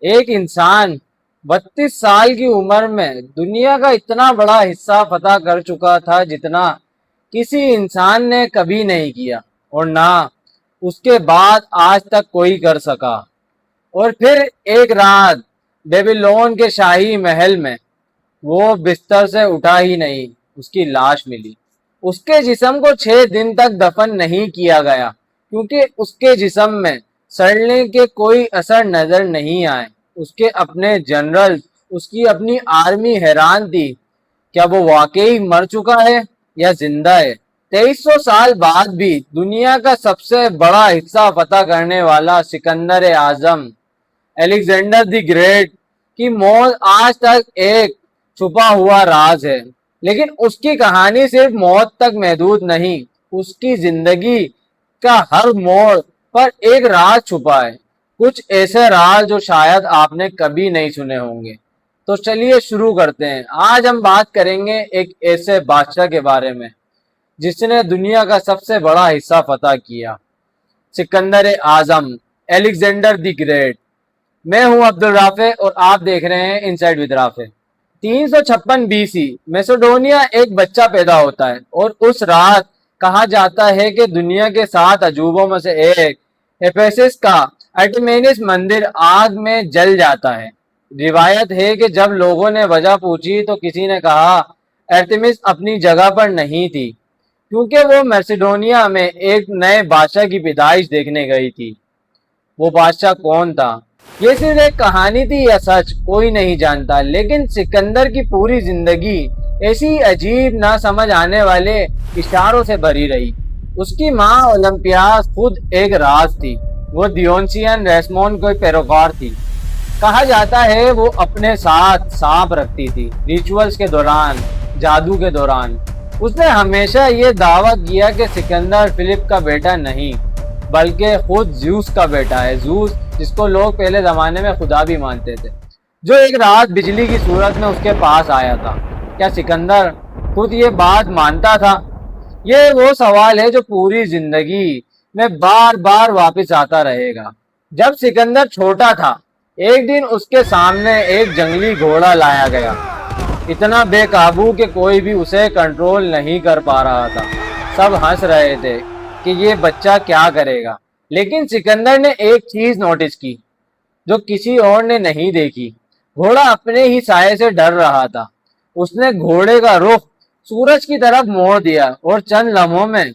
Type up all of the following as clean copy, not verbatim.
ایک انسان 32 سال کی عمر میں دنیا کا اتنا بڑا حصہ فتح کر چکا تھا جتنا کسی انسان نے کبھی نہیں کیا، اور نہ اس کے بعد آج تک کوئی کر سکا۔ اور پھر ایک رات بیبیلون کے شاہی محل میں وہ بستر سے اٹھا ہی نہیں، اس کی لاش ملی۔ اس کے جسم کو 6 دن تک دفن نہیں کیا گیا کیونکہ اس کے جسم میں سڑنے کے کوئی اثر نظر نہیں آئے۔ اس کے اپنے جنرل، اس کی اپنی آرمی حیران تھی، کیا وہ واقعی مر چکا ہے یا زندہ ہے؟ 2300 سال بعد بھی دنیا کا سب سے بڑا حصہ فتح کرنے والا سکندر اعظم الیگزینڈر دی گریٹ کی موت آج تک ایک چھپا ہوا راز ہے۔ لیکن اس کی کہانی صرف موت تک محدود نہیں، اس کی زندگی کا ہر موڑ پر ایک راز چھپا ہے، کچھ ایسے راز جو شاید آپ نے کبھی نہیں سنے ہوں گے۔ تو چلیے شروع کرتے ہیں۔ آج ہم بات کریں گے ایک ایسے بادشاہ کے بارے میں جس نے دنیا کا سب سے بڑا حصہ فتح کیا، سکندر اعظم الیگزینڈر دی گریٹ۔ میں ہوں عبد الرافع اور آپ دیکھ رہے ہیں انسائیڈ ود رافع۔ 356 BC میسوڈونیا ایک بچہ پیدا ہوتا ہے، اور اس رات کہا جاتا ہے کہ دنیا کے 7 عجوبوں میں سے ایک ایفیسس کا ارٹیمینس مندر آگ میں جل جاتا ہے۔ روایت ہے کہ جب لوگوں نے وجہ پوچھی تو کسی نے کہا ارتمس اپنی جگہ پر نہیں تھی، کیونکہ وہ میسیڈونیا میں ایک نئے بادشاہ کی پیدائش دیکھنے گئی تھی۔ وہ بادشاہ کون تھا؟ یہ صرف ایک کہانی تھی یا سچ، کوئی نہیں جانتا، لیکن سکندر کی پوری زندگی ایسی عجیب نہ سمجھ آنے والے اشاروں سے بھری رہی۔ اس کی ماں اولمپیاس خود ایک راز تھی، وہ دیونسین ریسمون کوئی پیروکار تھی۔ کہا جاتا ہے وہ اپنے ساتھ سانپ رکھتی تھی ریچولز کے دوران، جادو کے دوران۔ اس نے ہمیشہ یہ دعویٰ کیا کہ سکندر فلپ کا بیٹا نہیں بلکہ خود زیوس کا بیٹا ہے، زیوس جس کو لوگ پہلے زمانے میں خدا بھی مانتے تھے، جو ایک رات بجلی کی صورت میں اس کے پاس آیا تھا۔ کیا سکندر خود یہ بات مانتا تھا؟ یہ وہ سوال ہے جو پوری زندگی میں بار بار واپس آتا رہے گا۔ جب سکندر چھوٹا تھا، ایک دن اس کے سامنے ایک جنگلی گھوڑا لایا گیا، اتنا بے قابو کہ کوئی بھی اسے کنٹرول نہیں کر پا رہا تھا۔ سب ہنس رہے تھے کہ یہ بچہ کیا کرے گا، لیکن سکندر نے ایک چیز نوٹس کی جو کسی اور نے نہیں دیکھی۔ گھوڑا اپنے ہی سائے سے ڈر رہا تھا۔ اس نے گھوڑے کا رخ سورج کی طرف موڑ دیا اور چند لمحوں میں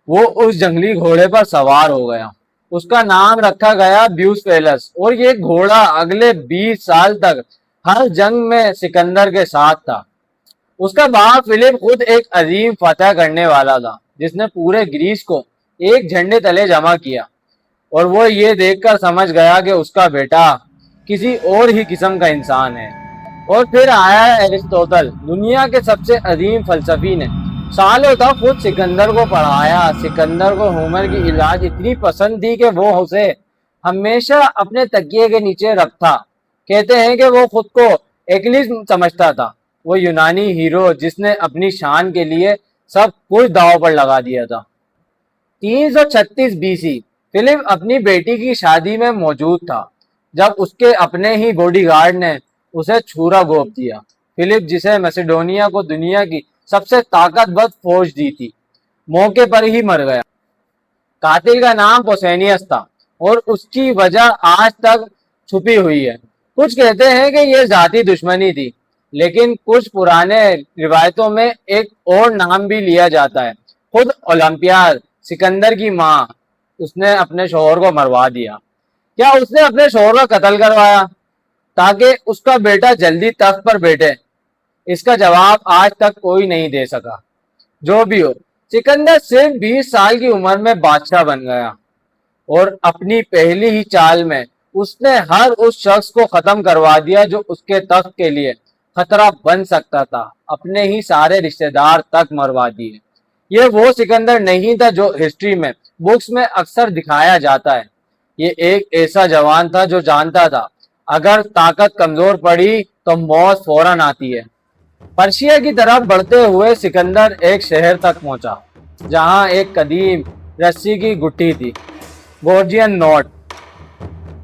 وہ اس جنگلی گھوڑے پر سوار ہو گیا۔ اس کا نام رکھا گیا بیوس پیلس، اور یہ گھوڑا اگلے 20 سال تک ہر جنگ میں سکندر کے ساتھ تھا۔ اس کا باپ فلپ خود ایک عظیم فتح کرنے والا تھا جس نے پورے گریس کو ایک جھنڈے تلے جمع کیا، اور وہ یہ دیکھ کر سمجھ گیا کہ اس کا بیٹا کسی اور ہی قسم کا انسان ہے۔ اور پھر آیا ایرسطوطل، دنیا کے سب سے عظیم فلسفی نے سالوں تک خود سکندر کو پڑھایا۔ سکندر کو ہومر کی علاج اتنی پسند تھی کہ وہ اسے ہمیشہ اپنے تکیے کے نیچے رکھتا۔ کہتے ہیں کہ وہ خود کو ایکلیس سمجھتا تھا، وہ یونانی ہیرو جس نے اپنی شان کے لیے سب کچھ داؤ پر لگا دیا تھا۔ 336 BC فلپ اپنی بیٹی کی شادی میں موجود تھا جب اس کے اپنے ہی باڈی گارڈ نے اسے چھورا گھونپ دیا۔ فلپ جسے میسیڈونیا کو دنیا کی سب سے طاقتور فوج دی تھی، موقع پر ہی مر گیا۔ قاتل کا نام پوسینیس تھا اور اس کی وجہ آج تک چھپی ہوئی ہے۔ کچھ کہتے ہیں کہ یہ ذاتی دشمنی تھی، لیکن کچھ پرانے روایتوں میں ایک اور نام بھی لیا جاتا ہے۔ خود اولمپیاس، سکندر کی ماں، اس نے اپنے شوہر کو مروا دیا۔ کیا اس نے اپنے شوہر کا قتل کروایا تاکہ اس کا بیٹا جلدی تخت پر بیٹھے؟ اس کا جواب آج تک کوئی نہیں دے سکا۔ جو بھی ہو، سکندر صرف 20 سال کی عمر میں بادشاہ بن گیا، اور اپنی پہلی ہی چال میں اس نے ہر اس شخص کو ختم کروا دیا جو اس کے تخت کے لیے خطرہ بن سکتا تھا۔ اپنے ہی سارے رشتہ دار تک مروا دیے۔ یہ وہ سکندر نہیں تھا جو ہسٹری میں، بکس میں اکثر دکھایا جاتا ہے۔ یہ ایک ایسا جوان تھا جو جانتا تھا اگر طاقت کمزور پڑی تو موت فوراً آتی ہے۔ پرشیا کی طرف بڑھتے ہوئے سکندر ایک شہر تک پہنچا جہاں ایک قدیم رسی کی گٹھی تھی، گورجین نوٹ۔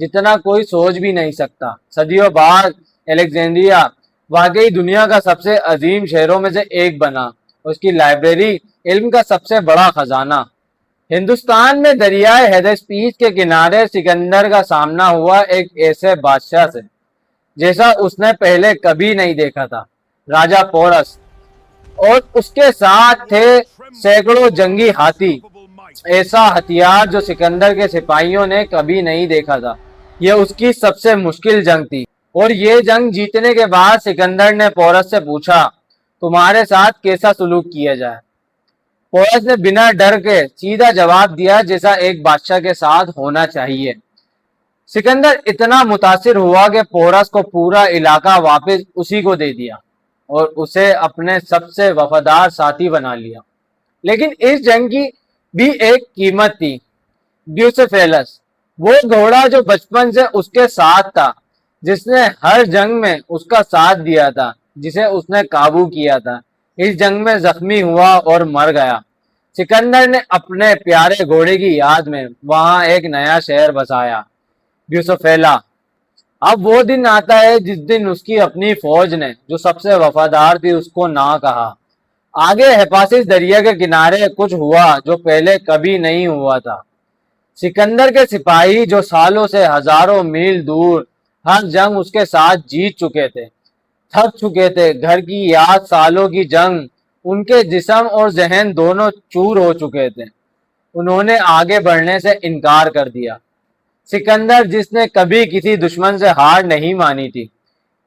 جتنا کوئی سوچ بھی نہیں سکتا۔ صدیوں بعد الیگزینڈریا واقعی دنیا کا سب سے عظیم شہروں میں سے ایک بنا، اس کی لائبریری علم کا سب سے بڑا خزانہ۔ ہندوستان میں دریائے ہیڈیسپیس کے کنارے سکندر کا سامنا ہوا ایک ایسے بادشاہ سے جیسا اس نے پہلے کبھی نہیں دیکھا تھا، راجہ پورس، اور اس کے ساتھ تھے سینکڑوں جنگی ہاتھی، ایسا ہتھیار جو سکندر کے سپاہیوں نے کبھی نہیں دیکھا تھا۔ یہ اس کی سب سے مشکل جنگ تھی، اور یہ جنگ جیتنے کے بعد سکندر نے پورس سے پوچھا، تمہارے ساتھ کیسا سلوک کیا جائے؟ پورس نے بنا ڈر کے سیدھا جواب دیا، جیسا ایک بادشاہ کے ساتھ ہونا چاہیے۔ سکندر اتنا متاثر ہوا کہ پورس کو پورا علاقہ واپس اسی کو دے دیا اور اسے اپنے سب سے وفادار ساتھی بنا لیا۔ لیکن اس جنگ کی بھی ایک قیمت تھی۔ بیوسیفیلس، وہ گھوڑا جو بچپن سے اس کے ساتھ تھا، جس نے ہر جنگ میں اس کا ساتھ دیا تھا، جسے اس نے قابو کیا تھا، اس جنگ میں زخمی ہوا اور مر گیا۔ سکندر نے اپنے پیارے گھوڑے کی یاد میں وہاں ایک نیا شہر بسایا، بیوسیفیلا۔ اب وہ دن آتا ہے جس دن اس کی اپنی فوج نے جو سب سے وفادار تھی اس کو نہ کہا۔ آگے ہیپاسس دریا کے کنارے کچھ ہوا جو پہلے کبھی نہیں ہوا تھا۔ سکندر کے سپاہی جو سالوں سے ہزاروں میل دور ہر جنگ اس کے ساتھ جیت چکے تھے، تھک چکے تھے۔ گھر کی یاد، سالوں کی جنگ، ان کے جسم اور ذہن دونوں چور ہو چکے تھے۔ انہوں نے آگے بڑھنے سے انکار کر دیا۔ سکندر، جس نے کبھی کسی دشمن سے ہار نہیں مانی تھی،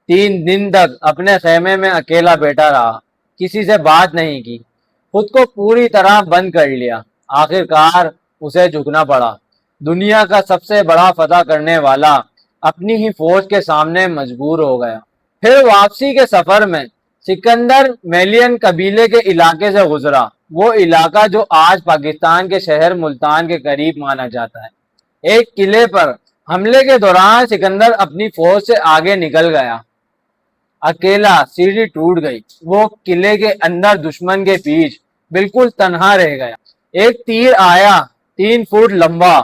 3 دن تک اپنے خیمے میں اکیلا بیٹھا رہا، کسی سے بات نہیں کی، خود کو پوری طرح بند کر لیا۔ آخر کار اسے جھکنا پڑا۔ دنیا کا سب سے بڑا فتح کرنے والا اپنی ہی فوج کے سامنے مجبور ہو گیا۔ پھر واپسی کے سفر میں سکندر میلین قبیلے کے علاقے سے گزرا، وہ علاقہ جو آج پاکستان کے شہر ملتان کے قریب مانا جاتا ہے۔ ایک قلعے پر حملے کے دوران سکندر اپنی فوج سے آگے نکل گیا۔ اکیلا، سیڑھی ٹوٹ گئی، وہ قلعے کے اندر دشمن کے پیچھے بالکل تنہا رہ گیا۔ ایک تیر آیا 3 فٹ لمبا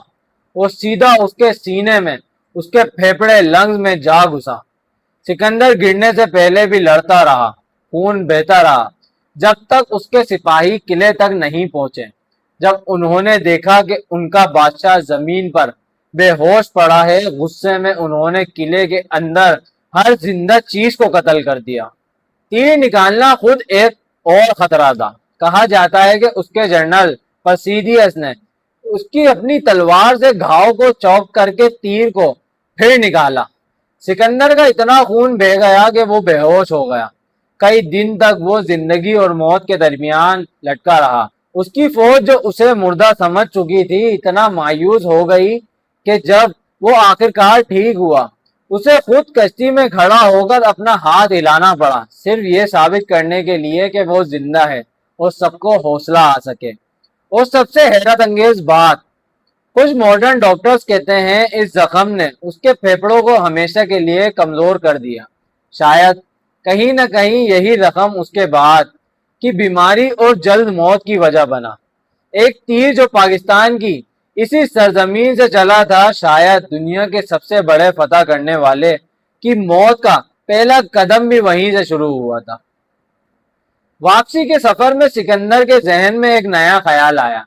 اور سیدھا اس کے سینے میں، اس کے پھیپڑے لنگز میں جا گھسا۔ سکندر گرنے سے پہلے بھی لڑتا رہا، خون بہتا رہا، جب تک اس کے سپاہی قلعے تک نہیں پہنچے۔ جب انہوں نے دیکھا کہ ان کا بادشاہ زمین پر بے ہوش پڑا ہے، غصے میں انہوں نے قلعے کے اندر ہر زندہ چیز کو قتل کر دیا۔ تیر نکالنا خود ایک اور خطرہ تھا۔ کہا جاتا ہے کہ اس کے جنرل پرسیدیس نے اس کی اپنی تلوار سے گھاؤ کو چوک کر کے تیر کو پھر نکالا۔ سکندر کا اتنا خون بہہ گیا کہ وہ بے ہوش ہو گیا۔ کئی دن تک وہ زندگی اور موت کے درمیان لٹکا رہا۔ اس کی فوج جو اسے مردہ سمجھ چکی تھی اتنا مایوس ہو گئی کہ جب وہ آخرکار ٹھیک ہوا، اسے خود کشتی میں کھڑا ہو کر اپنا ہاتھ ہلانا پڑا، صرف یہ ثابت کرنے کے لیے کہ وہ زندہ ہے اور سب کو حوصلہ آ سکے۔ اور سب سے حیرت انگیز بات، کچھ ماڈرن ڈاکٹرز کہتے ہیں اس زخم نے اس کے پھیپڑوں کو ہمیشہ کے لیے کمزور کر دیا۔ شاید کہیں نہ کہیں یہی زخم اس کے بعد کی بیماری اور جلد موت کی وجہ بنا۔ ایک تیر جو پاکستان کی اسی سرزمین سے چلا تھا، شاید دنیا کے سب سے بڑے فتح کرنے والے کی موت کا پہلا قدم بھی وہیں سے شروع ہوا تھا۔ واپسی کے سفر میں سکندر کے ذہن میں ایک نیا خیال آیا،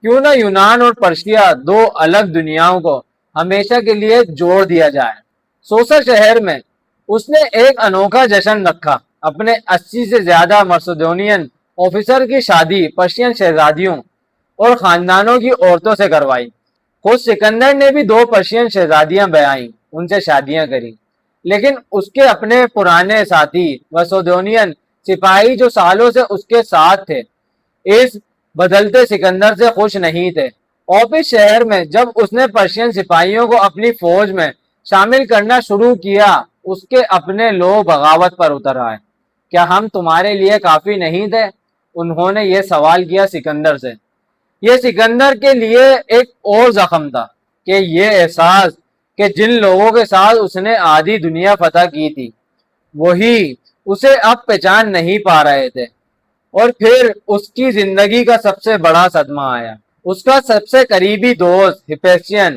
کیوں نہ یونان اور پرشیا، 2 الگ دنیاؤں کو ہمیشہ کے لیے جوڑ دیا جائے۔ سوسا شہر میں اس نے ایک انوکھا جشن رکھا، اپنے 80 سے زیادہ مرسیڈونین آفیسر کی شادی پرشین شہزادیوں اور خاندانوں کی عورتوں سے کروائی۔ خود سکندر نے بھی 2 پرشین شہزادیاں بیائیں، ان سے شادیاں کری، لیکن اس کے اپنے پرانے ساتھی مرسیڈونین سپاہی جو سالوں سے اس کے ساتھ تھے، اس بدلتے سکندر سے خوش نہیں تھے۔ آفس شہر میں جب اس نے پرشین سپاہیوں کو اپنی فوج میں شامل کرنا شروع کیا، اس کے اپنے لوگ بغاوت پر اتر آئے۔ کیا ہم تمہارے لیے کافی نہیں تھے؟ انہوں نے یہ سوال کیا سکندر سے۔ یہ سکندر کے لیے ایک اور زخم تھا کہ یہ احساس کہ جن لوگوں کے ساتھ اس نے آدھی دنیا فتح کی تھی، وہی اسے اب پہچان نہیں پا رہے تھے۔ اور پھر اس کی زندگی کا سب سے بڑا صدمہ آیا۔ اس کا سب سے قریبی دوست ہپیسین،